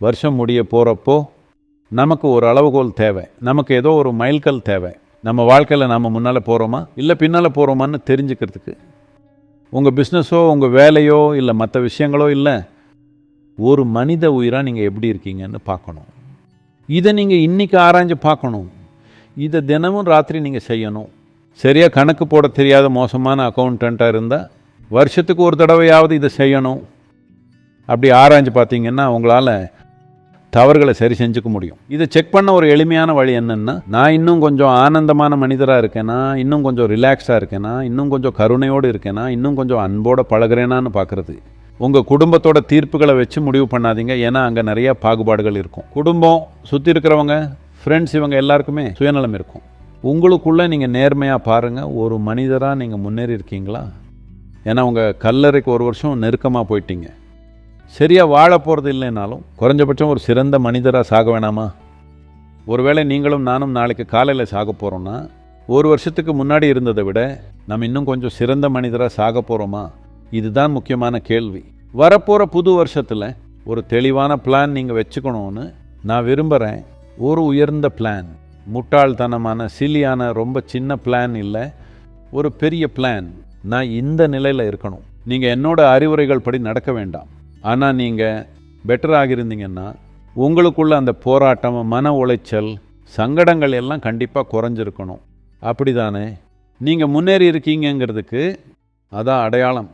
வருஷம் முடிய போகிறப்போ நமக்கு ஒரு அளவுகோல் தேவை, நமக்கு ஏதோ ஒரு மைல்கல் தேவை. நம்ம வாழ்க்கையில் நாம் முன்னால் போகிறோமா இல்லை பின்னால் போகிறோமான்னு தெரிஞ்சுக்கிறதுக்கு. உங்கள் பிஸ்னஸோ உங்கள் வேலையோ இல்லை மற்ற விஷயங்களோ இல்லை, ஒரு மனித உயிராக நீங்கள் எப்படி இருக்கீங்கன்னு பார்க்கணும். இதை நீங்கள் இன்றைக்கி ஆராய்ஞ்சு பார்க்கணும். இதை தினமும் ராத்திரி நீங்கள் செய்யணும். சரியாக கணக்கு போட தெரியாத மோசமான அக்கௌண்டண்ட்டாக இருந்தால் வருஷத்துக்கு ஒரு தடவையாவது இதை செய்யணும். அப்படி ஆராய்ஞ்சு பார்த்தீங்கன்னா உங்களால் தவறுகளை சரி செஞ்சுக்க முடியும். இதை செக் பண்ண ஒரு எளிமையான வழி என்னென்னா, நான் இன்னும் கொஞ்சம் ஆனந்தமான மனிதராக இருக்கேனா, இன்னும் கொஞ்சம் ரிலாக்ஸாக இருக்கேனா, இன்னும் கொஞ்சம் கருணையோடு இருக்கேனா, இன்னும் கொஞ்சம் அன்போடு பழகிறேனான்னு பார்க்குறது. உங்கள் குடும்பத்தோட தீர்ப்புகளை வச்சு முடிவு பண்ணாதீங்க, ஏன்னா அங்கே நிறையா பாகுபாடுகள் இருக்கும். குடும்பம், சுற்றி இருக்கிறவங்க, ஃப்ரெண்ட்ஸ், இவங்க எல்லாருக்குமே சுயநலம் இருக்கும். உங்களுக்குள்ளே நீங்கள் நேர்மையாக பாருங்கள், ஒரு மனிதராக நீங்கள் முன்னேறி இருக்கீங்களா? ஏன்னா உங்கள் கல்லறைக்கு ஒரு வருஷம் நெருக்கமாக போயிட்டீங்க. சரியாக வாழ போகிறது இல்லைனாலும் குறைஞ்சபட்சம் ஒரு சிறந்த மனிதராக சாக வேணாமா? ஒருவேளை நீங்களும் நானும் நாளைக்கு காலையில் சாக போகிறோன்னா, ஒரு வருஷத்துக்கு முன்னாடி இருந்ததை விட நம்ம இன்னும் கொஞ்சம் சிறந்த மனிதராக சாக போகிறோமா? இதுதான் முக்கியமான கேள்வி. வரப்போகிற புது வருஷத்தில் ஒரு தெளிவான பிளான் நீங்கள் வச்சுக்கணும்னு நான் விரும்புகிறேன். ஒரு உயர்ந்த பிளான், முட்டாள்தனமான சிலியான ரொம்ப சின்ன பிளான் இல்லை, ஒரு பெரிய பிளான். நான் இந்த நிலையில் இருக்கணும். நீங்கள் என்னோட அறிவுரைகள் படி நடக்க வேண்டாம். ஆனால் நீங்கள் பெட்டராக இருந்தீங்கன்னா உங்களுக்குள்ள அந்த போராட்டம், மன உளைச்சல், சங்கடங்கள் எல்லாம் கண்டிப்பாக குறைஞ்சிருக்கணும். அப்படி தானே? நீங்கள் முன்னேறி இருக்கீங்கிறதுக்கு அதான் அடையாளம்.